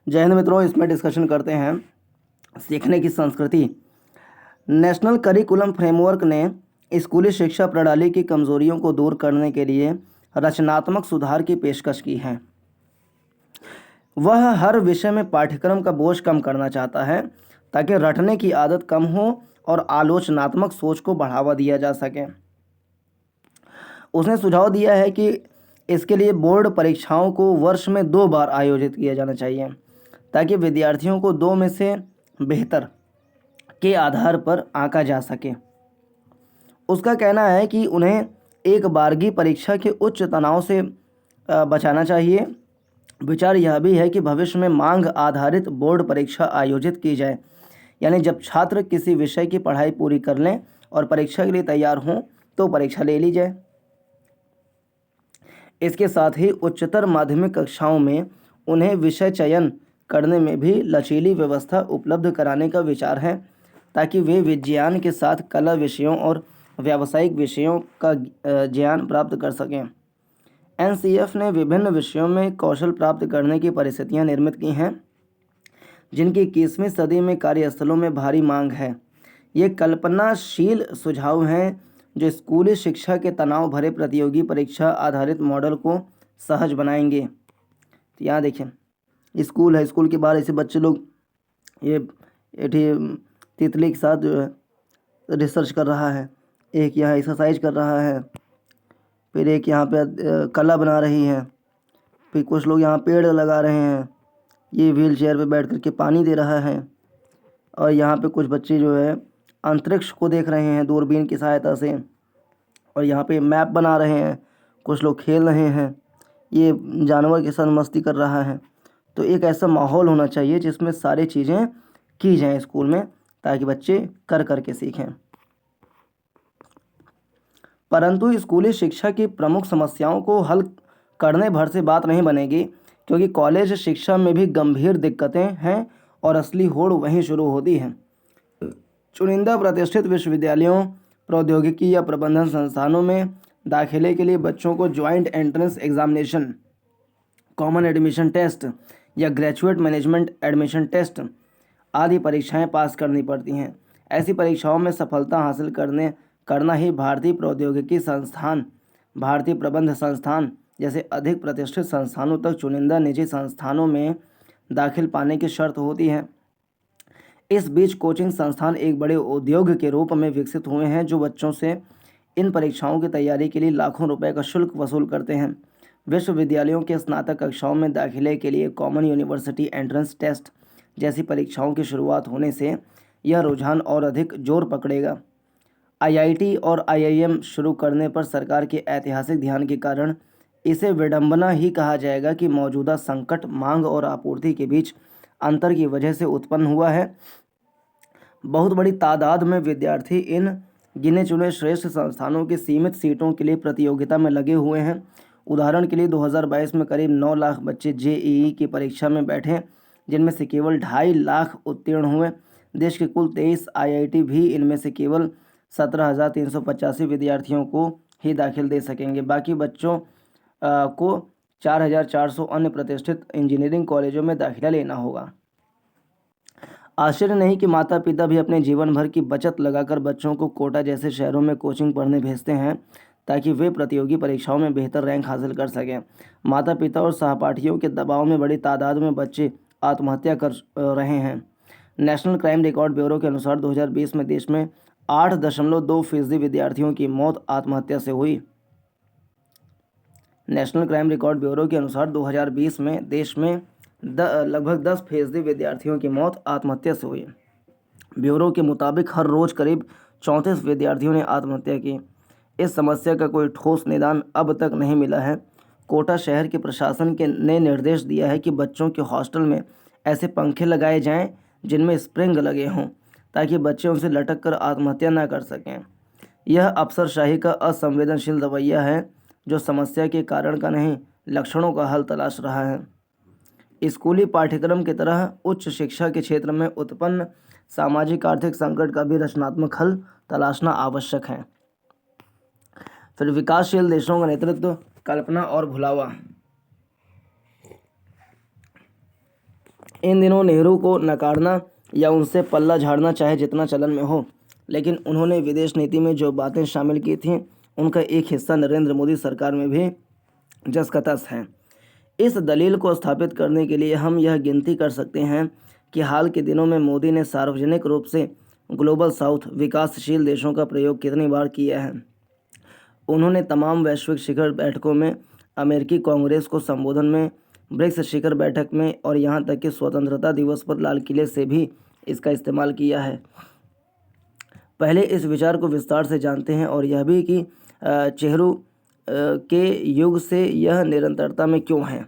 जय हिंद मित्रों, इसमें डिस्कशन करते हैं सीखने की संस्कृति। नेशनल करिकुलम फ्रेमवर्क ने स्कूली शिक्षा प्रणाली की कमजोरियों को दूर करने के लिए रचनात्मक सुधार की पेशकश की है। वह हर विषय में पाठ्यक्रम का बोझ कम करना चाहता है ताकि रटने की आदत कम हो और आलोचनात्मक सोच को बढ़ावा दिया जा सके। उसने सुझाव दिया है कि इसके लिए बोर्ड परीक्षाओं को वर्ष में 2 बार आयोजित किया जाना चाहिए ताकि विद्यार्थियों को 2 में से बेहतर के आधार पर आंका जा सके। उसका कहना है कि उन्हें एक बारगी परीक्षा के उच्च तनाव से बचाना चाहिए। विचार यह भी है कि भविष्य में मांग आधारित बोर्ड परीक्षा आयोजित की जाए, यानी जब छात्र किसी विषय की पढ़ाई पूरी कर लें और परीक्षा के लिए तैयार हों तो परीक्षा ले ली जाए। इसके साथ ही उच्चतर माध्यमिक कक्षाओं में उन्हें विषय चयन करने में भी लचीली व्यवस्था उपलब्ध कराने का विचार है ताकि वे विज्ञान के साथ कला विषयों और व्यावसायिक विषयों का ज्ञान प्राप्त कर सकें। एनसीएफ ने विभिन्न विषयों में कौशल प्राप्त करने की परिस्थितियां निर्मित की हैं जिनकी 21वीं सदी में कार्यस्थलों में भारी मांग है। ये कल्पनाशील सुझाव हैं जो स्कूली शिक्षा के तनाव भरे प्रतियोगी परीक्षा आधारित मॉडल को सहज बनाएंगे। तो यहाँ देखें, स्कूल है, स्कूल के बाहर ऐसे बच्चे लोग ये तितली के साथ जो है रिसर्च कर रहा है, एक यहाँ एक्सरसाइज कर रहा है, फिर एक यहाँ पे कला बना रही है, फिर कुछ लोग यहाँ पेड़ लगा रहे हैं, ये व्हील चेयर पर बैठ करके पानी दे रहा है, और यहाँ पे कुछ बच्चे जो है अंतरिक्ष को देख रहे हैं दूरबीन की सहायता से, और यहाँ पे मैप बना रहे हैं, कुछ लोग खेल रहे हैं, ये जानवर के साथ मस्ती कर रहा है। तो एक ऐसा माहौल होना चाहिए जिसमें सारी चीज़ें की जाएं स्कूल में ताकि बच्चे कर कर के सीखें। परंतु स्कूली शिक्षा की प्रमुख समस्याओं को हल करने भर से बात नहीं बनेगी, क्योंकि कॉलेज शिक्षा में भी गंभीर दिक्कतें हैं और असली होड़ वहीं शुरू होती है। चुनिंदा प्रतिष्ठित विश्वविद्यालयों, प्रौद्योगिकी या प्रबंधन संस्थानों में दाखिले के लिए बच्चों को joint entrance examination, common admission test या ग्रेजुएट मैनेजमेंट एडमिशन टेस्ट आदि परीक्षाएं पास करनी पड़ती हैं। ऐसी परीक्षाओं में सफलता हासिल करना ही भारतीय प्रौद्योगिकी संस्थान, भारतीय प्रबंध संस्थान जैसे अधिक प्रतिष्ठित संस्थानों तक चुनिंदा निजी संस्थानों में दाखिल पाने की शर्त होती है। इस बीच कोचिंग संस्थान एक बड़े उद्योग के रूप में विकसित हुए हैं जो बच्चों से इन परीक्षाओं की तैयारी के लिए लाखों रुपए का शुल्क वसूल करते हैं। विश्वविद्यालयों के स्नातक कक्षाओं में दाखिले के लिए कॉमन यूनिवर्सिटी एंट्रेंस टेस्ट जैसी परीक्षाओं की शुरुआत होने से यह रुझान और अधिक जोर पकड़ेगा। आईआईटी और आईआईएम शुरू करने पर सरकार के ऐतिहासिक ध्यान के कारण इसे विडंबना ही कहा जाएगा कि मौजूदा संकट मांग और आपूर्ति के बीच अंतर की वजह से उत्पन्न हुआ है। बहुत बड़ी तादाद में विद्यार्थी इन गिने चुने श्रेष्ठ संस्थानों की सीमित सीटों के लिए प्रतियोगिता में लगे हुए हैं। उदाहरण के लिए 2022 में करीब 9 लाख बच्चे जेईई की परीक्षा में बैठे, जिनमें से केवल 2.5 लाख उत्तीर्ण हुए। देश के कुल 23 आईआईटी भी इनमें से केवल 17,385 विद्यार्थियों को ही दाखिल दे सकेंगे। बाकी बच्चों को 4,400 अन्य प्रतिष्ठित इंजीनियरिंग कॉलेजों में दाखिला लेना होगा। आश्चर्य नहीं कि माता पिता भी अपने जीवन भर की बचत लगाकर बच्चों को कोटा जैसे शहरों में कोचिंग पढ़ने भेजते हैं ताकि वे प्रतियोगी परीक्षाओं में बेहतर रैंक हासिल कर सकें। माता पिता और सहपाठियों के दबाव में बड़ी तादाद में बच्चे आत्महत्या कर रहे हैं। नेशनल क्राइम रिकॉर्ड ब्यूरो के अनुसार 2020 में देश में 8.2% विद्यार्थियों की मौत आत्महत्या से हुई। नेशनल क्राइम रिकॉर्ड ब्यूरो के अनुसार 2020 में देश में लगभग 10% विद्यार्थियों की मौत आत्महत्या से हुई। ब्यूरो के मुताबिक हर रोज़ करीब 34 विद्यार्थियों ने आत्महत्या की। इस समस्या का कोई ठोस निदान अब तक नहीं मिला है। कोटा शहर के प्रशासन ने निर्देश दिया है कि बच्चों के हॉस्टल में ऐसे पंखे लगाए जाएं जिनमें स्प्रिंग लगे हों ताकि बच्चे उनसे लटक कर आत्महत्या न कर सकें। यह अफसरशाही का असंवेदनशील रवैया है जो समस्या के कारण का नहीं, लक्षणों का हल तलाश रहा है। स्कूली पाठ्यक्रम की तरह उच्च शिक्षा के क्षेत्र में उत्पन्न सामाजिक आर्थिक संकट का भी रचनात्मक हल तलाशना आवश्यक है। फिर विकासशील देशों का नेतृत्व, कल्पना और भुलावा। इन दिनों नेहरू को नकारना या उनसे पल्ला झाड़ना चाहे जितना चलन में हो, लेकिन उन्होंने विदेश नीति में जो बातें शामिल की थीं उनका एक हिस्सा नरेंद्र मोदी सरकार में भी जस का तस है। इस दलील को स्थापित करने के लिए हम यह गिनती कर सकते हैं कि हाल के दिनों में मोदी ने सार्वजनिक रूप से ग्लोबल साउथ विकासशील देशों का प्रयोग कितनी बार किया है। उन्होंने तमाम वैश्विक शिखर बैठकों में, अमेरिकी कांग्रेस को संबोधन में, ब्रिक्स शिखर बैठक में और यहाँ तक कि स्वतंत्रता दिवस पर लाल किले से भी इसका इस्तेमाल किया है। पहले इस विचार को विस्तार से जानते हैं और यह भी कि नेहरू के युग से यह निरंतरता में क्यों है।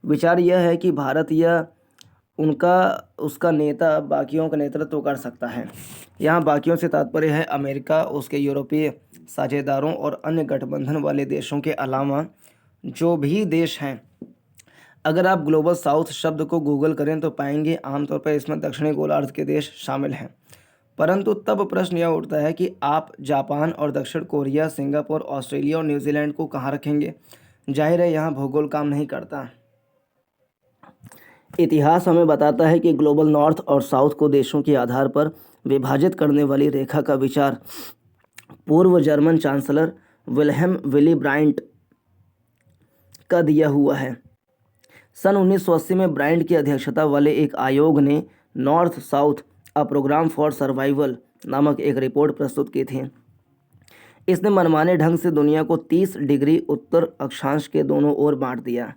विचार यह है कि भारत या उसका नेता बाकियों का नेतृत्व कर सकता है। यहाँ बाकियों से तात्पर्य है अमेरिका, उसके यूरोपीय साझेदारों और अन्य गठबंधन वाले देशों के अलावा जो भी देश हैं। अगर आप ग्लोबल साउथ शब्द को गूगल करें तो पाएंगे आमतौर पर इसमें दक्षिणी गोलार्ध के देश शामिल हैं। परंतु तब प्रश्न यह उठता है कि आप जापान और दक्षिण कोरिया, सिंगापुर, ऑस्ट्रेलिया और न्यूजीलैंड को कहाँ रखेंगे। जाहिर है यहाँ भूगोल काम नहीं करता। इतिहास हमें बताता है कि ग्लोबल नॉर्थ और साउथ को देशों के आधार पर विभाजित करने वाली रेखा का विचार पूर्व German chancellor Wilhelm Willie brunt का दिया हुआ है। सन 1980 में ब्रांट की अध्यक्षता वाले एक आयोग ने north south a programme for survival नामक एक रिपोर्ट प्रस्तुत की थी। इसने मनमाने ढंग से दुनिया को 30 डिग्री उत्तर अक्षांश के दोनों ओर बांट दिया।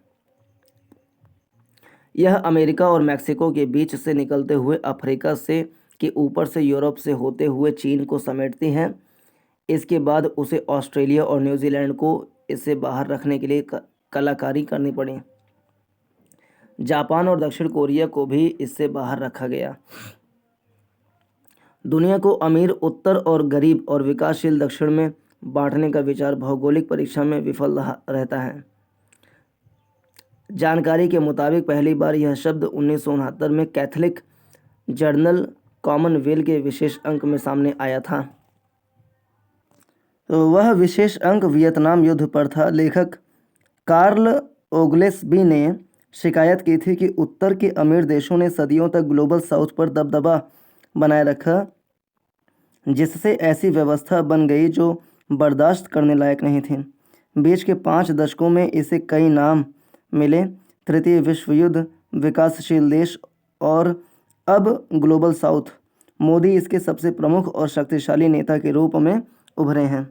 यह अमेरिका और मैक्सिको के बीच से निकलते हुए अफ्रीका से के ऊपर से यूरोप से होते हुए चीन को समेटती है। इसके बाद उसे ऑस्ट्रेलिया और न्यूजीलैंड को इससे बाहर रखने के लिए कलाकारी करनी पड़ी। जापान और दक्षिण कोरिया को भी इससे बाहर रखा गया। दुनिया को अमीर उत्तर और गरीब और विकासशील दक्षिण में बांटने का विचार भौगोलिक परीक्षा में विफल रहता है। जानकारी के मुताबिक पहली बार यह शब्द 1969 में कैथलिक जर्नल कॉमनवेल्थ के विशेष अंक में सामने आया था। तो वह विशेष अंक वियतनाम युद्ध पर था। लेखक कार्ल ओग्लेसबी ने शिकायत की थी कि उत्तर के अमीर देशों ने सदियों तक ग्लोबल साउथ पर दबदबा बनाए रखा, जिससे ऐसी व्यवस्था बन गई जो बर्दाश्त करने लायक नहीं थी। बीच के 5 दशकों में इसे कई नाम मिले: तृतीय विश्व युद्ध, विकासशील देश और अब ग्लोबल साउथ। मोदी इसके सबसे प्रमुख और शक्तिशाली नेता के रूप में उभरे हैं।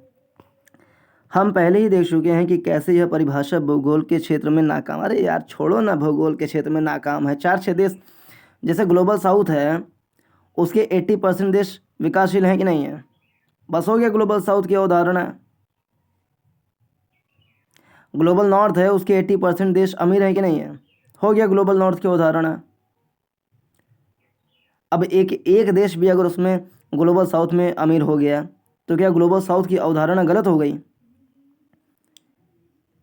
हम पहले ही देख चुके हैं कि कैसे यह परिभाषा भूगोल के क्षेत्र में नाकाम, अरे यार छोड़ो ना, भूगोल के क्षेत्र में नाकाम है। 4-6 देश जैसे ग्लोबल साउथ है, उसके 80% देश विकासशील हैं कि नहीं है। बस हो गया ग्लोबल साउथ की अवधारणा। ग्लोबल नॉर्थ है, उसके 80% देश अमीर हैं कि नहीं है, हो गया ग्लोबल नॉर्थ की अवधारणा। अब एक देश भी अगर उसमें ग्लोबल साउथ में अमीर हो गया तो क्या ग्लोबल साउथ की अवधारणा गलत हो गई?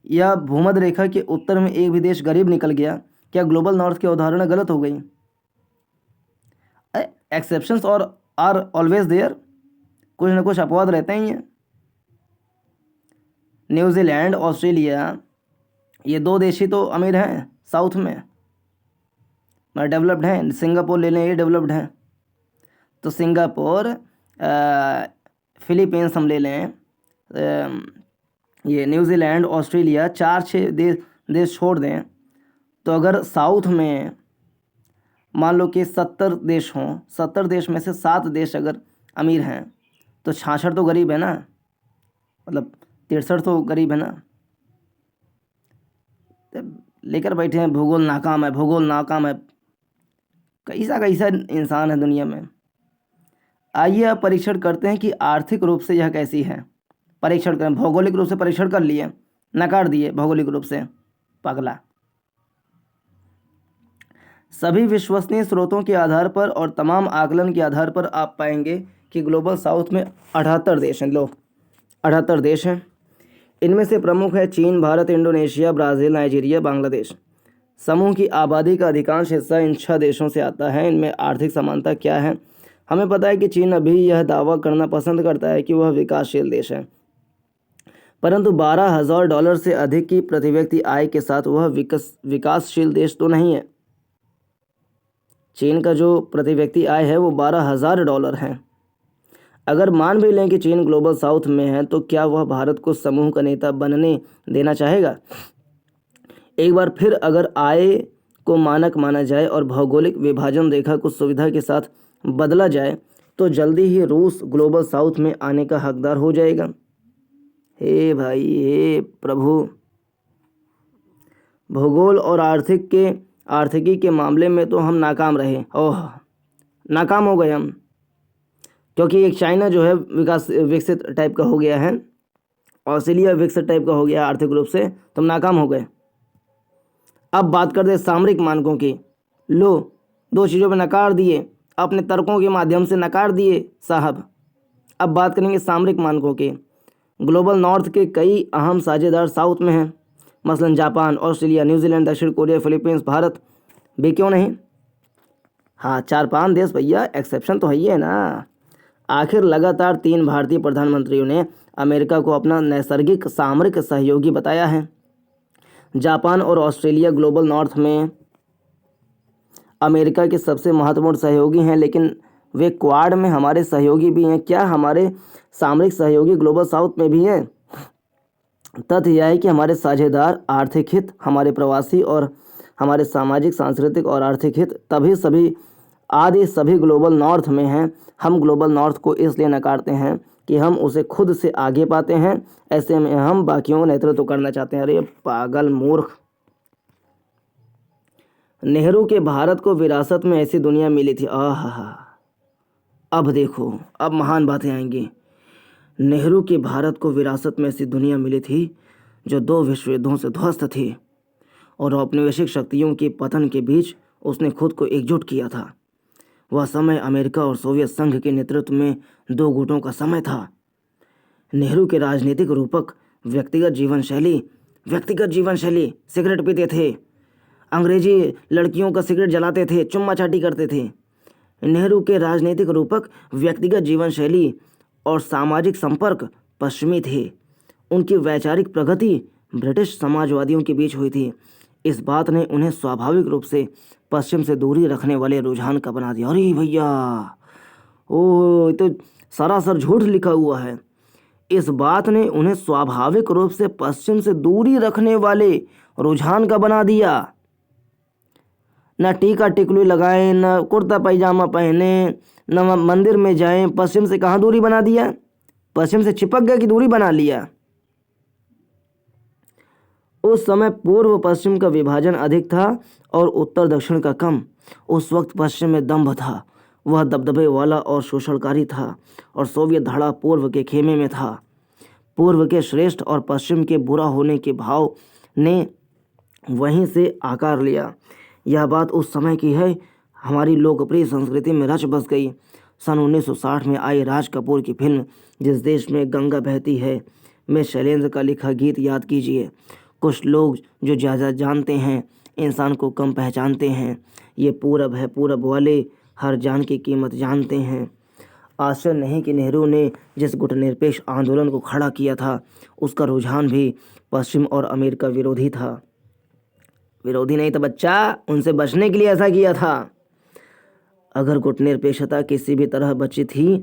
या भूमध्य रेखा के उत्तर में एक भी देश गरीब निकल गया, क्या ग्लोबल नॉर्थ की अवधारणा गलत हो गई? एक्सेप्शंस और आर ऑलवेज देयर, कुछ ना कुछ अपवाद रहते ही हैं। न्यूजीलैंड, ऑस्ट्रेलिया, ये 2 देश ही तो अमीर हैं साउथ में, डेवलप्ड हैं। सिंगापुर ले लें, ये डेवलप्ड हैं। तो सिंगापुर, फिलीपींस हम ले लें, ये न्यूजीलैंड, ऑस्ट्रेलिया, 4-6 देश छोड़ दें तो अगर साउथ में मान लो कि 70 देश हों, 70 देश में से 7 देश अगर अमीर हैं तो 66 तो गरीब है ना, मतलब 63 तो गरीब है ना। लेकर बैठे हैं भूगोल नाकाम है, भूगोल नाकाम है। कैसा इंसान है दुनिया में। आइए अब परीक्षण करते हैं कि आर्थिक रूप से यह कैसी है। परीक्षण करें, भौगोलिक रूप से परीक्षण कर लिए, नकार दिए भौगोलिक रूप से, पगला। सभी विश्वसनीय स्रोतों के आधार पर और तमाम आकलन के आधार पर आप पाएंगे कि ग्लोबल साउथ में 78 देश हैं। 78 देश हैं। इनमें से प्रमुख है चीन, Bharat, Indonesia, Brazil, Nigeria, Bangladesh. समूह की आबादी का अधिकांश हिस्सा इन 6 देशों से आता है। इनमें आर्थिक समानता क्या है? हमें पता है कि चीन अभी यह दावा करना पसंद करता है कि वह विकासशील देश है, परंतु $12,000 से अधिक की प्रति व्यक्ति आय के साथ वह विकासशील देश तो नहीं है। चीन का जो प्रति व्यक्ति आय है वो $12,000 है। अगर मान भी लें कि चीन ग्लोबल साउथ में है तो क्या वह भारत को समूह का नेता बनने देना चाहेगा? एक बार फिर अगर आय को मानक माना जाए और भौगोलिक विभाजन रेखा को सुविधा के साथ बदला जाए तो जल्दी ही रूस ग्लोबल साउथ में आने का हकदार हो जाएगा। हे भाई, हे प्रभु, भूगोल और आर्थिकी के मामले में तो हम नाकाम रहे। नाकाम हो गए हम, क्योंकि एक चाइना जो है विकसित टाइप का हो गया है, ऑस्ट्रेलिया विकसित टाइप का हो गया आर्थिक रूप से, तो हम नाकाम हो गए। अब बात करते हैं सामरिक मानकों की। लो, दो चीज़ों पे नकार दिए, अपने तर्कों के माध्यम से नकार दिए साहब। अब बात करेंगे सामरिक मानकों की। ग्लोबल नॉर्थ के कई अहम साझेदार साउथ में हैं, मसलन जापान, ऑस्ट्रेलिया, न्यूजीलैंड, दक्षिण कोरिया, फिलीपींस, भारत भी क्यों नहीं। हाँ, 4-5 देश भैया, एक्सेप्शन तो है ही है ना। आखिर लगातार 3 भारतीय प्रधानमंत्रियों ने अमेरिका को अपना नैसर्गिक सामरिक सहयोगी बताया है। जापान और ऑस्ट्रेलिया ग्लोबल नॉर्थ में अमेरिका के सबसे महत्वपूर्ण सहयोगी हैं, लेकिन वे क्वाड में हमारे सहयोगी भी हैं। क्या हमारे सामरिक सहयोगी ग्लोबल साउथ में भी हैं? तथ्य यह है कि हमारे साझेदार आर्थिक हित, हमारे प्रवासी और हमारे सामाजिक, सांस्कृतिक और आर्थिक हित सभी ग्लोबल नॉर्थ में हैं। हम ग्लोबल नॉर्थ को इसलिए नकारते हैं कि हम उसे खुद से आगे पाते हैं, ऐसे में हम बाकियों का नेतृत्व करना चाहते हैं। अरे पागल मूर्ख। नेहरू के भारत को विरासत में ऐसी दुनिया मिली थी। अब देखो, अब महान बातें आएंगी। नेहरू के भारत को विरासत में ऐसी दुनिया मिली थी जो 2 विश्व युद्धों से ध्वस्त थी और औपनिवेशिक शक्तियों के पतन के बीच उसने खुद को एकजुट किया था। वह समय अमेरिका और सोवियत संघ के नेतृत्व में 2 गुटों का समय था। नेहरू के राजनीतिक रूपक व्यक्तिगत जीवन शैली, सिगरेट पीते थे, अंग्रेजी लड़कियों का सिगरेट जलाते थे, चुम्मा चाटी करते थे। नेहरू के राजनीतिक रूपक व्यक्तिगत जीवन शैली और सामाजिक संपर्क पश्चिमी थे। उनकी वैचारिक प्रगति ब्रिटिश समाजवादियों के बीच हुई थी। इस बात ने उन्हें स्वाभाविक रूप से पश्चिम से दूरी रखने वाले रुझान का बना दिया। अरे भैया, तो सरासर झूठ लिखा हुआ है। इस बात ने उन्हें स्वाभाविक रूप से पश्चिम से दूरी रखने वाले रुझान का बना दिया। न टीका टिकली लगाएं, न कुर्ता पैजामा पहने, न मंदिर में जाएं। पश्चिम से कहाँ दूरी बना दिया? पश्चिम से चिपक गया कि दूरी बना लिया? उस समय पूर्व पश्चिम का विभाजन अधिक था और उत्तर दक्षिण का कम। उस वक्त पश्चिम में दंभ था, वह दबदबे वाला और शोषणकारी था, और सोवियत धड़ा पूर्व के खेमे में था। पूर्व के श्रेष्ठ और पश्चिम के बुरा होने के भाव ने वहीं से आकार लिया। यह बात उस समय की है, हमारी लोकप्रिय संस्कृति में रच बस गई। सन 1960 में आई राज कपूर की फिल्म जिस देश में गंगा बहती है में शैलेंद्र का लिखा गीत याद कीजिए। कुछ लोग जो ज़्यादा जानते हैं इंसान को कम पहचानते हैं। ये पूरब है, पूरब वाले हर जान की कीमत जानते हैं। आश्चर्य नहीं कि नेहरू ने जिस गुटनिरपेक्ष आंदोलन को खड़ा किया था उसका रुझान भी पश्चिम और अमेरिका विरोधी था। विरोधी नहीं था बच्चा, उनसे बचने के लिए ऐसा किया था। अगर गुटनिरपेक्षता किसी भी तरह बची थी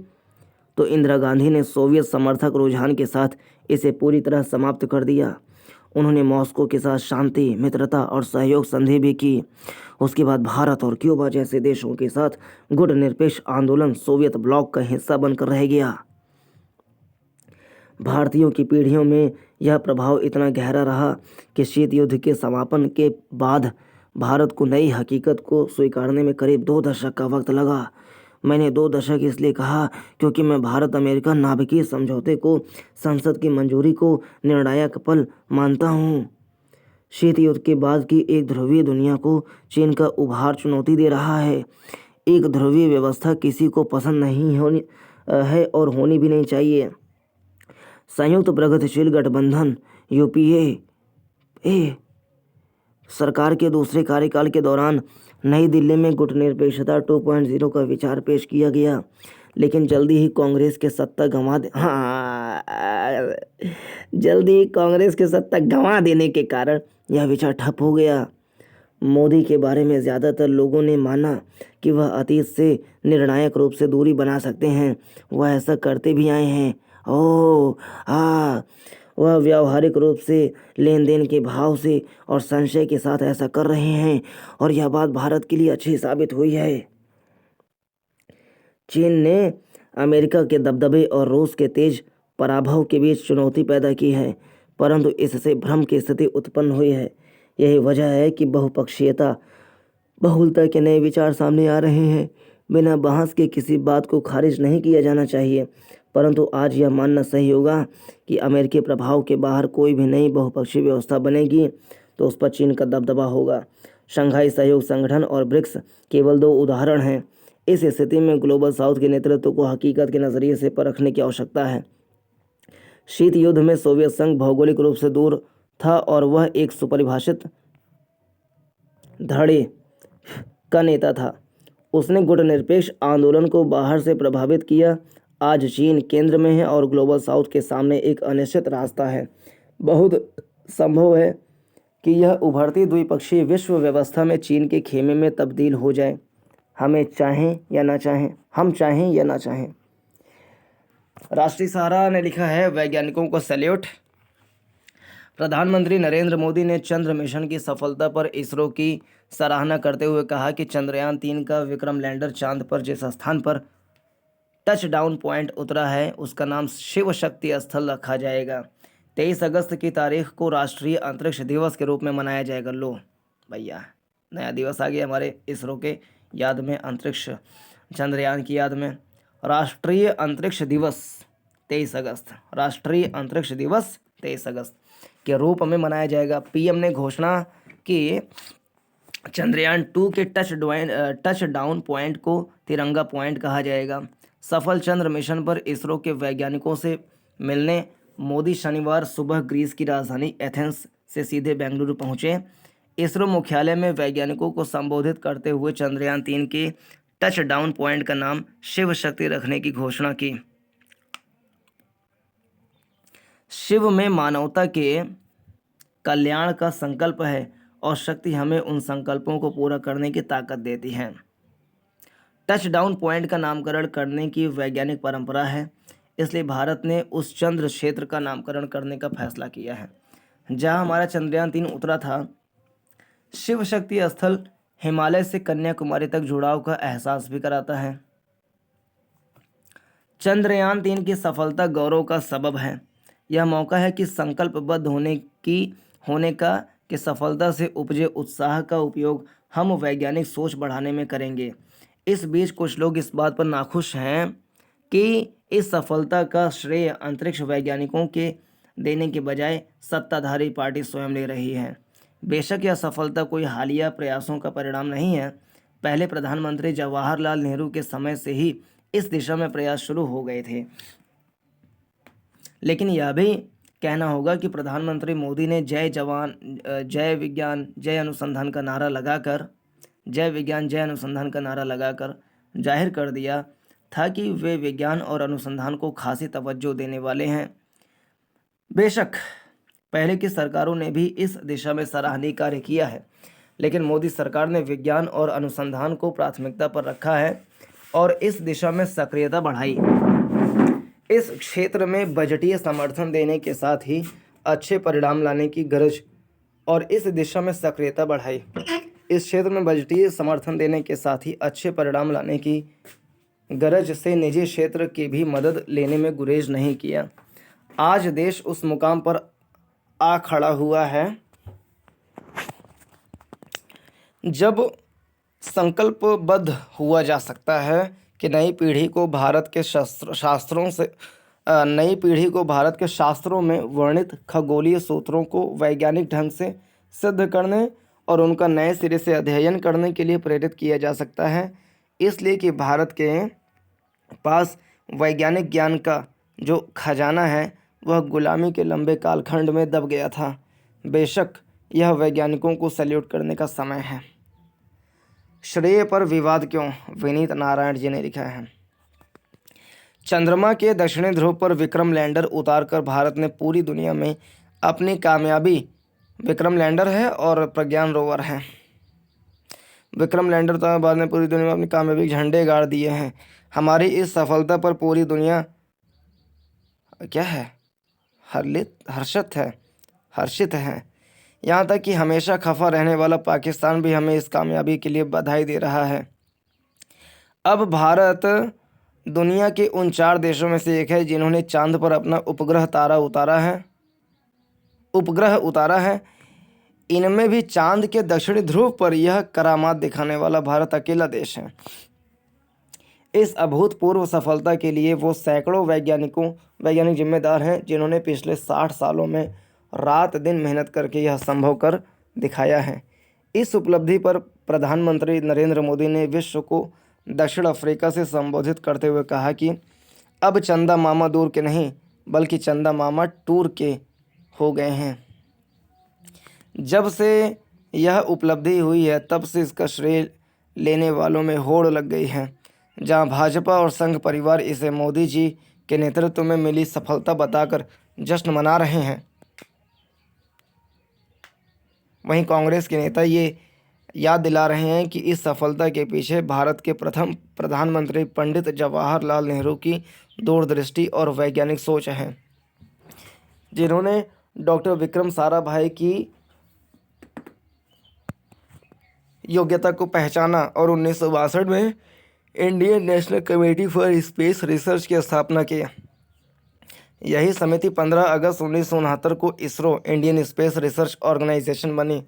तो इंदिरा गांधी ने सोवियत समर्थक रुझान के साथ इसे पूरी तरह समाप्त कर दिया। उन्होंने मॉस्को के साथ शांति, मित्रता और सहयोग संधि भी की। उसके बाद भारत और क्यूबा जैसे देशों के साथ गुटनिरपेक्ष आंदोलन सोवियत ब्लॉक का हिस्सा बनकर रह गया। भारतीयों की पीढ़ियों में यह प्रभाव इतना गहरा रहा कि शीत युद्ध के समापन के बाद भारत को नई हकीकत को स्वीकारने में करीब 2 दशक का वक्त लगा। मैंने 2 दशक इसलिए कहा क्योंकि मैं भारत अमेरिका नाभिकीय समझौते को, संसद की मंजूरी को निर्णायक पल मानता हूँ। शीत युद्ध के बाद की एक ध्रुवीय दुनिया को चीन का उभार चुनौती दे रहा है। एक ध्रुवीय व्यवस्था किसी को पसंद नहीं होनी है और होनी भी नहीं चाहिए। संयुक्त प्रगतिशील गठबंधन यूपीए सरकार के दूसरे कार्यकाल के दौरान नई दिल्ली में गुटनिरपेक्षता 2.0 का विचार पेश किया गया, लेकिन जल्दी ही कांग्रेस के सत्ता गंवा देने के कारण यह विचार ठप हो गया। मोदी के बारे में ज़्यादातर लोगों ने माना कि वह अतीत से निर्णायक रूप से दूरी बना सकते हैं। वह ऐसा करते भी आए हैं। ओह हाँ, वह व्यावहारिक रूप से लेन देन के भाव से और संशय के साथ ऐसा कर रहे हैं और यह बात भारत के लिए अच्छी साबित हुई है। चीन ने अमेरिका के दबदबे और रूस के तेज पराभव के बीच चुनौती पैदा की है, परंतु इससे भ्रम की स्थिति उत्पन्न हुई है। यही वजह है कि बहुपक्षीयता, बहुलता के नए विचार सामने आ रहे हैं। बिना बहस के किसी बात को खारिज नहीं किया जाना चाहिए, परंतु आज यह मानना सही होगा कि अमेरिकी प्रभाव के बाहर कोई भी नई बहुपक्षीय व्यवस्था बनेगी तो उस पर चीन का दबदबा होगा। शंघाई सहयोग संगठन और ब्रिक्स केवल दो उदाहरण हैं। इस स्थिति में ग्लोबल साउथ के नेतृत्व को हकीकत के नज़रिए से परखने की आवश्यकता है। शीत युद्ध में सोवियत संघ भौगोलिक रूप से दूर था और वह एक सुपरिभाषित धड़े का नेता था। उसने गुटनिरपेक्ष आंदोलन को बाहर से प्रभावित किया। आज चीन केंद्र में है और ग्लोबल साउथ के सामने एक अनिश्चित रास्ता है। बहुत संभव है कि यह उभरती द्विपक्षीय विश्व व्यवस्था में चीन के खेमे में तब्दील हो जाए, हम चाहें या ना चाहें। राष्ट्रीय सहारा ने लिखा है, वैज्ञानिकों को सैल्यूट। प्रधानमंत्री नरेंद्र मोदी ने चंद्र मिशन की सफलता पर इसरो की सराहना करते हुए कहा कि चंद्रयान 3 का विक्रम लैंडर चांद पर जिस स्थान पर टच डाउन पॉइंट उतरा है उसका नाम शिव शक्ति स्थल रखा जाएगा। 23 अगस्त की तारीख को राष्ट्रीय अंतरिक्ष दिवस के रूप में मनाया जाएगा। लो भैया, नया दिवस आ गया हमारे इसरो के याद में, अंतरिक्ष चंद्रयान की याद में। राष्ट्रीय अंतरिक्ष दिवस 23 अगस्त, राष्ट्रीय अंतरिक्ष दिवस 23 अगस्त के रूप में मनाया जाएगा। पीएम ने घोषणा की चंद्रयान 2 के टच डाउन पॉइंट को तिरंगा पॉइंट कहा जाएगा। सफल चंद्र मिशन पर इसरो के वैज्ञानिकों से मिलने मोदी शनिवार सुबह ग्रीस की राजधानी एथेंस से सीधे बेंगलुरु पहुंचे। इसरो मुख्यालय में वैज्ञानिकों को संबोधित करते हुए चंद्रयान 3 के टच डाउन पॉइंट का नाम शिव शक्ति रखने की घोषणा की। शिव में मानवता के कल्याण का संकल्प है और शक्ति हमें उन संकल्पों को पूरा करने की ताकत देती है। टच डाउन पॉइंट का नामकरण करने की वैज्ञानिक परंपरा है, इसलिए भारत ने उस चंद्र क्षेत्र का नामकरण करने का फैसला किया है जहां हमारा चंद्रयान 3 उतरा था। शिव शक्ति स्थल हिमालय से कन्याकुमारी तक जुड़ाव का एहसास भी कराता है। चंद्रयान 3 की सफलता गौरव का सबब है। यह मौका है कि संकल्पबद्ध होने का कि सफलता से उपजे उत्साह का उपयोग हम वैज्ञानिक सोच बढ़ाने में करेंगे। इस बीच कुछ लोग इस बात पर नाखुश हैं कि इस सफलता का श्रेय अंतरिक्ष वैज्ञानिकों के देने के बजाय सत्ताधारी पार्टी स्वयं ले रही है। बेशक यह सफलता कोई हालिया प्रयासों का परिणाम नहीं है। पहले प्रधानमंत्री जवाहरलाल नेहरू के समय से ही इस दिशा में प्रयास शुरू हो गए थे। लेकिन यह भी कहना होगा कि प्रधानमंत्री मोदी ने जय जवान जय विज्ञान जय अनुसंधान का नारा लगाकर जाहिर कर दिया था कि वे विज्ञान और अनुसंधान को खासी तवज्जो देने वाले हैं। बेशक पहले की सरकारों ने भी इस दिशा में सराहनीय कार्य किया है, लेकिन मोदी सरकार ने विज्ञान और अनुसंधान को प्राथमिकता पर रखा है और इस दिशा में सक्रियता बढ़ाई। इस क्षेत्र में बजटीय समर्थन देने के साथ ही अच्छे परिणाम लाने की गरज और इस दिशा में सक्रियता बढ़ाई। इस क्षेत्र में बजटीय समर्थन देने के साथ ही अच्छे परिणाम लाने की गरज से निजी क्षेत्र की भी मदद लेने में गुरेज नहीं किया। आज देश उस मुकाम पर आ खड़ा हुआ है जब संकल्पबद्ध हुआ जा सकता है कि नई पीढ़ी को भारत के शास्त्रों में वर्णित खगोलीय सूत्रों को वैज्ञानिक ढंग से सिद्ध करने और उनका नए सिरे से अध्ययन करने के लिए प्रेरित किया जा सकता है। इसलिए कि भारत के पास वैज्ञानिक ज्ञान का जो खजाना है वह गुलामी के लंबे कालखंड में दब गया था। बेशक यह वैज्ञानिकों को सैल्यूट करने का समय है। श्रेय पर विवाद क्यों, विनीत नारायण जी ने लिखा है। चंद्रमा के दक्षिणी ध्रुव पर विक्रम लैंडर उतारकर भारत ने पूरी दुनिया में अपनी कामयाबी, विक्रम लैंडर है और प्रज्ञान रोवर है, विक्रम लैंडर तो बाद में पूरी दुनिया में अपनी कामयाबी के झंडे गाड़ दिए हैं। हमारी इस सफलता पर पूरी दुनिया क्या है, हर्षित है। यहाँ तक कि हमेशा खफा रहने वाला पाकिस्तान भी हमें इस कामयाबी के लिए बधाई दे रहा है। अब भारत दुनिया के उन 4 देशों में से एक है जिन्होंने चांद पर अपना उपग्रह उतारा है। इनमें भी चांद के दक्षिणी ध्रुव पर यह करामात दिखाने वाला भारत अकेला देश है। इस अभूतपूर्व सफलता के लिए वो सैकड़ों वैज्ञानिक जिम्मेदार हैं जिन्होंने पिछले 60 सालों में रात दिन मेहनत करके यह संभव कर दिखाया है। इस उपलब्धि पर प्रधानमंत्री नरेंद्र मोदी ने विश्व को दक्षिण अफ्रीका से संबोधित करते हुए कहा कि अब चंदा मामा दूर के नहीं बल्कि चंदा मामा टूर के हो गए हैं। जब से यह उपलब्धि हुई है तब से इसका श्रेय लेने वालों में होड़ लग गई है। जहां भाजपा और संघ परिवार इसे मोदी जी के नेतृत्व में मिली सफलता बताकर जश्न मना रहे हैं, वहीं कांग्रेस के नेता ये याद दिला रहे हैं कि इस सफलता के पीछे भारत के प्रथम प्रधानमंत्री पंडित जवाहरलाल नेहरू की दूरदृष्टि और वैज्ञानिक सोच है, जिन्होंने डॉक्टर विक्रम साराभाई की योग्यता को पहचाना और 1962 में Indian national committee for space research की स्थापना की। यही समिति 15 अगस्त 1969 को ISRO Indian space research organisation बनी।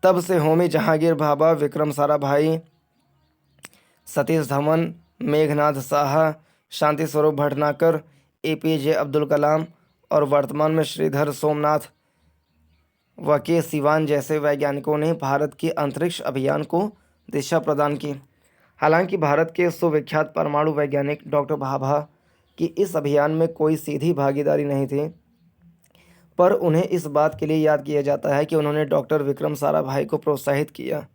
तब से होमी जहांगीर भाभा, विक्रम साराभाई, सतीश धवन, मेघनाथ साहा, शांति स्वरूप भटनागर, APJ अब्दुल कलाम और वर्तमान में श्रीधर सोमनाथ व के सिवान जैसे वैज्ञानिकों ने भारत के अंतरिक्ष अभियान को दिशा प्रदान की। हालांकि भारत के सुविख्यात परमाणु वैज्ञानिक डॉक्टर भाभा की इस अभियान में कोई सीधी भागीदारी नहीं थी, पर उन्हें इस बात के लिए याद किया जाता है कि उन्होंने डॉक्टर विक्रम साराभाई को प्रोत्साहित किया।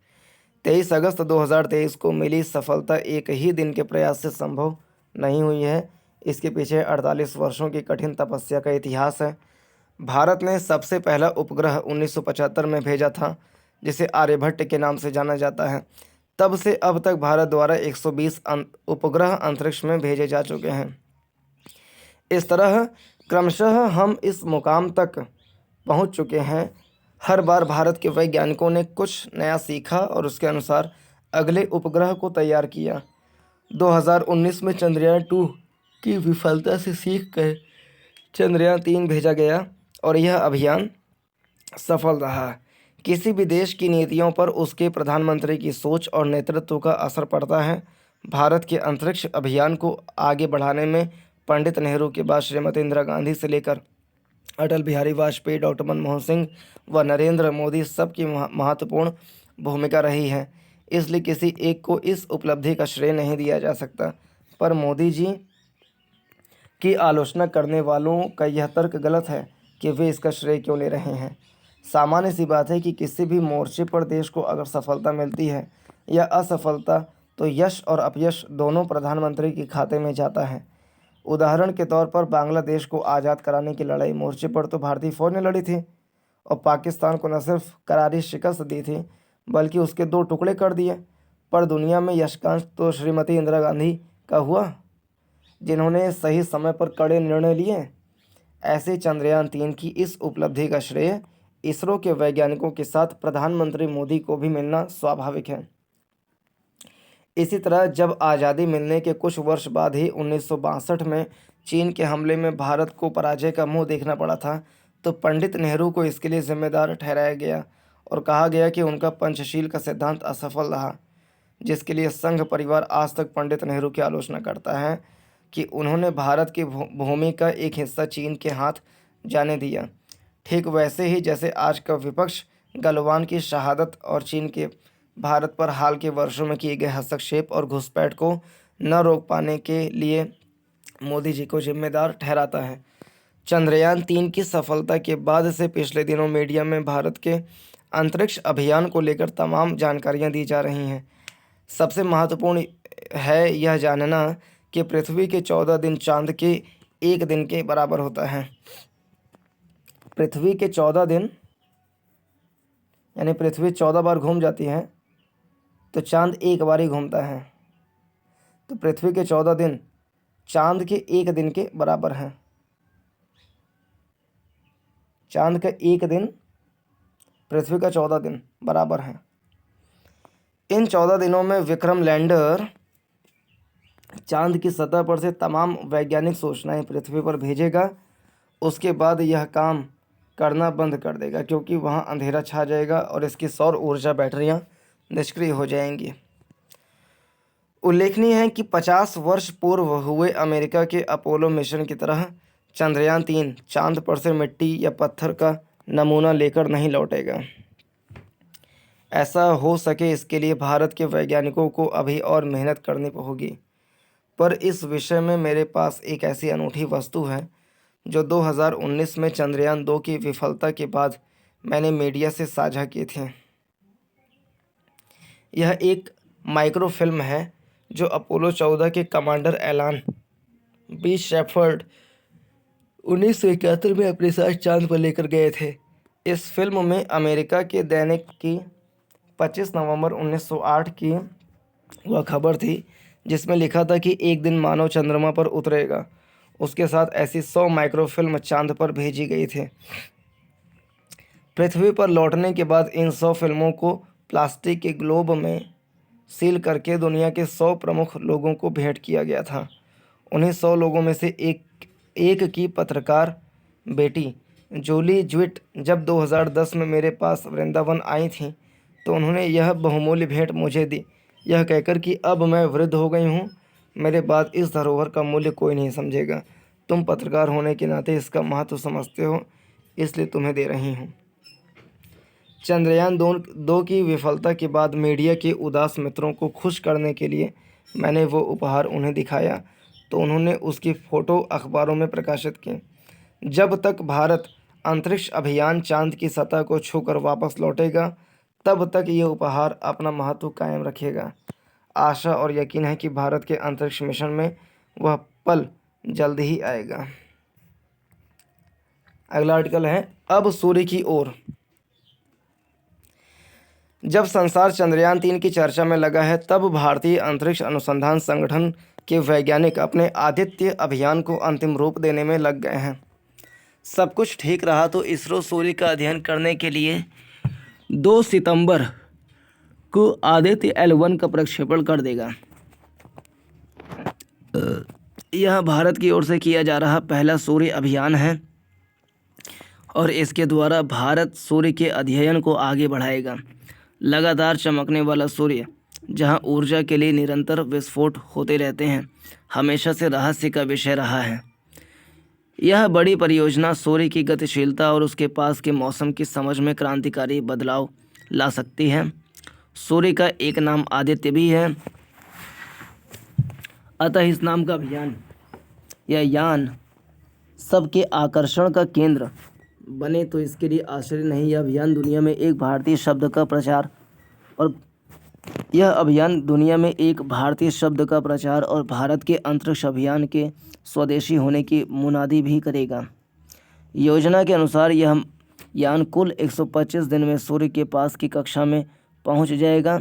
23 अगस्त 2023 को मिली सफलता एक ही दिन के प्रयास से संभव नहीं हुई है। इसके पीछे 48 वर्षों की कठिन तपस्या का इतिहास है। भारत ने सबसे पहला उपग्रह 1975 में भेजा था, जिसे आर्यभट्ट के नाम से जाना जाता है। तब से अब तक भारत द्वारा 120 उपग्रह अंतरिक्ष में भेजे जा चुके हैं। इस तरह क्रमशः हम इस मुकाम तक पहुंच चुके हैं। हर बार भारत के वैज्ञानिकों ने कुछ नया सीखा और उसके अनुसार अगले उपग्रह को तैयार किया। 2019 में चंद्रयान 2 की विफलता से सीख कर चंद्रयान 3 भेजा गया और यह अभियान सफल रहा। किसी भी देश की नीतियों पर उसके प्रधानमंत्री की सोच और नेतृत्व का असर पड़ता है। भारत के अंतरिक्ष अभियान को आगे बढ़ाने में पंडित नेहरू के बाद श्रीमती इंदिरा गांधी से लेकर अटल बिहारी वाजपेयी, डॉक्टर मनमोहन सिंह व नरेंद्र मोदी सबकी महत्वपूर्ण भूमिका रही है। इसलिए किसी एक को इस उपलब्धि का श्रेय नहीं दिया जा सकता, पर मोदी जी की आलोचना करने वालों का यह तर्क गलत है कि वे इसका श्रेय क्यों ले रहे हैं। सामान्य सी बात है कि किसी भी मोर्चे पर देश को अगर सफलता मिलती है या असफलता, तो यश और अपयश दोनों प्रधानमंत्री के खाते में जाता है। उदाहरण के तौर पर बांग्लादेश को आज़ाद कराने की लड़ाई मोर्चे पर तो भारतीय फौज ने लड़ी थी और पाकिस्तान को न सिर्फ करारी शिकस्त दी थी बल्कि उसके 2 टुकड़े कर दिए। पर दुनिया में यशकांश तो श्रीमती इंदिरा गांधी का हुआ, जिन्होंने सही समय पर कड़े निर्णय लिए। ऐसे चंद्रयान 3 की इस उपलब्धि का श्रेय इसरो के वैज्ञानिकों के साथ प्रधानमंत्री मोदी को भी मिलना स्वाभाविक है। इसी तरह जब आज़ादी मिलने के कुछ वर्ष बाद ही 1962 में चीन के हमले में भारत को पराजय का मुंह देखना पड़ा था, तो पंडित नेहरू को इसके लिए जिम्मेदार ठहराया गया और कहा गया कि उनका पंचशील का सिद्धांत असफल रहा, जिसके लिए संघ परिवार आज तक पंडित नेहरू की आलोचना करता है कि उन्होंने भारत की भूमि का एक हिस्सा चीन के हाथ जाने दिया। ठीक वैसे ही जैसे आज का विपक्ष गलवान की शहादत और चीन के भारत पर हाल के वर्षों में किए गए हस्तक्षेप और घुसपैठ को न रोक पाने के लिए मोदी जी को जिम्मेदार ठहराता है। चंद्रयान 3 की सफलता के बाद से पिछले दिनों मीडिया में भारत के अंतरिक्ष अभियान को लेकर तमाम जानकारियां दी जा रही हैं। सबसे महत्वपूर्ण है यह जानना कि पृथ्वी के 14 दिन चांद के 1 दिन के बराबर होता है। पृथ्वी के 14 दिन यानी पृथ्वी 14 बार घूम जाती है, तो चांद एक बार ही घूमता है। तो पृथ्वी के 14 दिन चांद के एक दिन के बराबर हैं। चांद का एक दिन पृथ्वी का 14 दिन बराबर है। इन 14 दिनों में विक्रम लैंडर चांद की सतह पर से तमाम वैज्ञानिक सूचनाएं पृथ्वी पर भेजेगा। उसके बाद यह काम करना बंद कर देगा क्योंकि वहां अंधेरा छा जाएगा और इसकी सौर ऊर्जा बैटरियां निष्क्रिय हो जाएंगी। उल्लेखनीय है कि 50 वर्ष पूर्व हुए अमेरिका के अपोलो मिशन की तरह चंद्रयान-3 चांद पर से मिट्टी या पत्थर का नमूना लेकर नहीं लौटेगा। ऐसा हो सके इसके लिए भारत के वैज्ञानिकों को अभी और मेहनत करनी होगी। पर इस विषय में मेरे पास एक ऐसी अनूठी वस्तु है जो 2019 में चंद्रयान-2 की विफलता के बाद मैंने मीडिया से साझा की थी। यह एक माइक्रोफिल्म है जो अपोलो 14 के कमांडर एलान बी शेफर्ड 1971 में अपने साथ चांद पर लेकर गए थे। इस फिल्म में अमेरिका के दैनिक की 25 नवंबर 1908 की वह खबर थी जिसमें लिखा था कि एक दिन मानव चंद्रमा पर उतरेगा। उसके साथ ऐसी 100 माइक्रोफिल्म चांद पर भेजी गई थी। पृथ्वी पर लौटने के बाद इन 100 फिल्मों को प्लास्टिक के ग्लोब में सील करके दुनिया के 100 प्रमुख लोगों को भेंट किया गया था। उन्हीं 100 लोगों में से एक की पत्रकार बेटी जूली ज्विट जब 2010 में मेरे पास वृंदावन आई थी तो उन्होंने यह बहुमूल्य भेंट मुझे दी, यह कहकर कि अब मैं वृद्ध हो गई हूँ, मेरे बाद इस धरोहर का मूल्य कोई नहीं समझेगा। तुम पत्रकार होने के नाते इसका महत्व समझते हो, इसलिए तुम्हें दे रही हूँ। चंद्रयान-2 की विफलता के बाद मीडिया के उदास मित्रों को खुश करने के लिए मैंने वो उपहार उन्हें दिखाया तो उन्होंने उसकी फ़ोटो अखबारों में प्रकाशित की। जब तक भारत अंतरिक्ष अभियान चांद की सतह को छूकर वापस लौटेगा तब तक ये उपहार अपना महत्व कायम रखेगा। आशा और यकीन है कि भारत के अंतरिक्ष मिशन में वह पल जल्द ही आएगा। अगला आर्टिकल है अब सूर्य की ओर। जब संसार चंद्रयान-3 की चर्चा में लगा है तब भारतीय अंतरिक्ष अनुसंधान संगठन के वैज्ञानिक अपने आदित्य अभियान को अंतिम रूप देने में लग गए हैं। सब कुछ ठीक रहा तो इसरो सूर्य का अध्ययन करने के लिए 2 सितंबर को आदित्य L1 का प्रक्षेपण कर देगा। यह भारत की ओर से किया जा रहा पहला सूर्य अभियान है और इसके द्वारा भारत सूर्य के अध्ययन को आगे बढ़ाएगा। लगातार चमकने वाला सूर्य, जहां ऊर्जा के लिए निरंतर विस्फोट होते रहते हैं, हमेशा से रहस्य का विषय रहा है। यह बड़ी परियोजना सूर्य की गतिशीलता और उसके पास के मौसम की समझ में क्रांतिकारी बदलाव ला सकती है। सूर्य का एक नाम आदित्य भी है, अतः इस नाम का अभियान या यान सबके आकर्षण का केंद्र बने तो इसके लिए आश्चर्य नहीं। यह अभियान दुनिया में एक भारतीय शब्द का प्रचार और भारत के अंतरिक्ष अभियान के स्वदेशी होने की मुनादी भी करेगा। योजना के अनुसार यह यान कुल 125 दिन में सूर्य के पास की कक्षा में पहुंच जाएगा।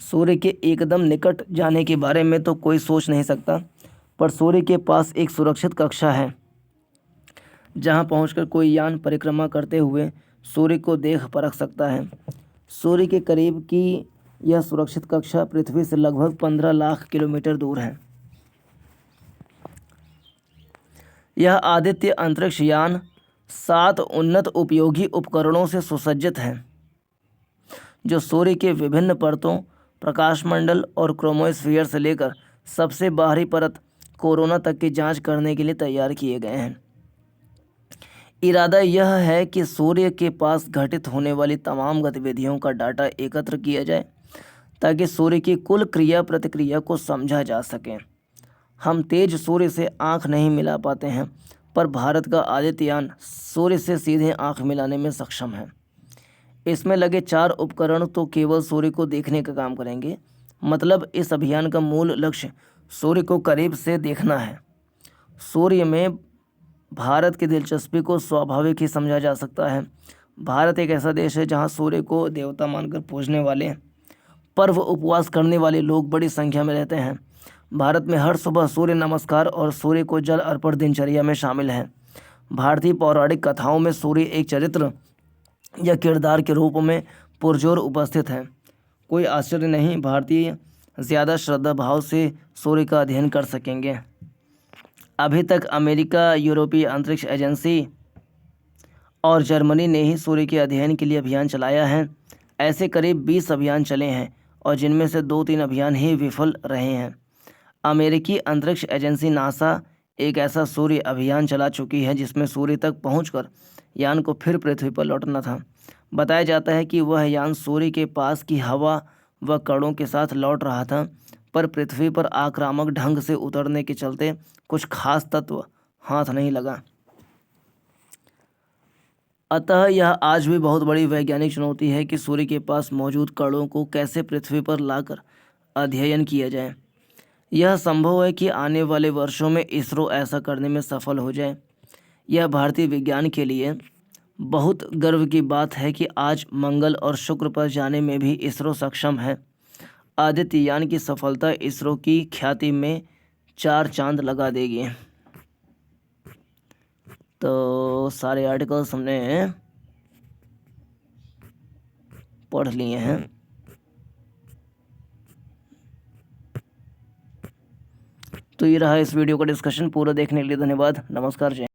सूर्य के एकदम निकट जाने के बारे में तो कोई सोच नहीं सकता, पर सूर्य के पास एक सुरक्षित कक्षा है जहां पहुंचकर कोई यान परिक्रमा करते हुए सूर्य को देख परख सकता है। सूर्य के करीब की यह सुरक्षित कक्षा पृथ्वी से लगभग 15 लाख किलोमीटर दूर है। यह आदित्य अंतरिक्ष यान 7 उन्नत उपयोगी उपकरणों से सुसज्जित है जो सूर्य के विभिन्न परतों, प्रकाशमंडल और क्रोमोस्फीयर से लेकर सबसे बाहरी परत कोरोना तक की जांच करने के लिए तैयार किए गए हैं। इरादा यह है कि सूर्य के पास घटित होने वाली तमाम गतिविधियों का डाटा एकत्र किया जाए ताकि सूर्य की कुल क्रिया प्रतिक्रिया को समझा जा सके। हम तेज सूर्य से आंख नहीं मिला पाते हैं, पर भारत का आदित्ययान सूर्य से सीधे आंख मिलाने में सक्षम है। इसमें लगे 4 उपकरण तो केवल सूर्य को देखने का काम करेंगे। मतलब इस अभियान का मूल लक्ष्य सूर्य को करीब से देखना है। सूर्य में भारत की दिलचस्पी को स्वाभाविक ही समझा जा सकता है। भारत एक ऐसा देश है जहां सूर्य को देवता मानकर पूजने वाले पर्व उपवास करने वाले लोग बड़ी संख्या में रहते हैं। भारत में हर सुबह सूर्य नमस्कार और सूर्य को जल अर्पण दिनचर्या में शामिल है। भारतीय पौराणिक कथाओं में सूर्य एक चरित्र या किरदार के रूप में पुरजोर उपस्थित है। कोई आश्चर्य नहीं, भारतीय ज़्यादा श्रद्धा भाव से सूर्य का अध्ययन कर सकेंगे। अभी तक अमेरिका, यूरोपीय अंतरिक्ष एजेंसी और जर्मनी ने ही सूर्य के अध्ययन के लिए अभियान चलाया है। ऐसे करीब 20 अभियान चले हैं और जिनमें से 2-3 अभियान ही विफल रहे हैं। अमेरिकी अंतरिक्ष एजेंसी नासा एक ऐसा सूर्य अभियान चला चुकी है जिसमें सूर्य तक पहुंचकर यान को फिर पृथ्वी पर लौटना था। बताया जाता है कि वह यान सूर्य के पास की हवा व कणों के साथ लौट रहा था, पर पृथ्वी पर आक्रामक ढंग से उतरने के चलते कुछ खास तत्व हाथ नहीं लगा। अतः यह आज भी बहुत बड़ी वैज्ञानिक चुनौती है कि सूर्य के पास मौजूद कणों को कैसे पृथ्वी पर लाकर अध्ययन किया जाए। यह संभव है कि आने वाले वर्षों में इसरो ऐसा करने में सफल हो जाए। यह भारतीय विज्ञान के लिए बहुत गर्व की बात है कि आज मंगल और शुक्र पर जाने में भी इसरो सक्षम है। आदित्ययान की सफलता इसरो की ख्याति में 4 चांद लगा देगी। तो सारे आर्टिकल्स हमने पढ़ लिए हैं। तो ये रहा इस वीडियो का डिस्कशन। पूरा देखने के लिए धन्यवाद। नमस्कार। जय।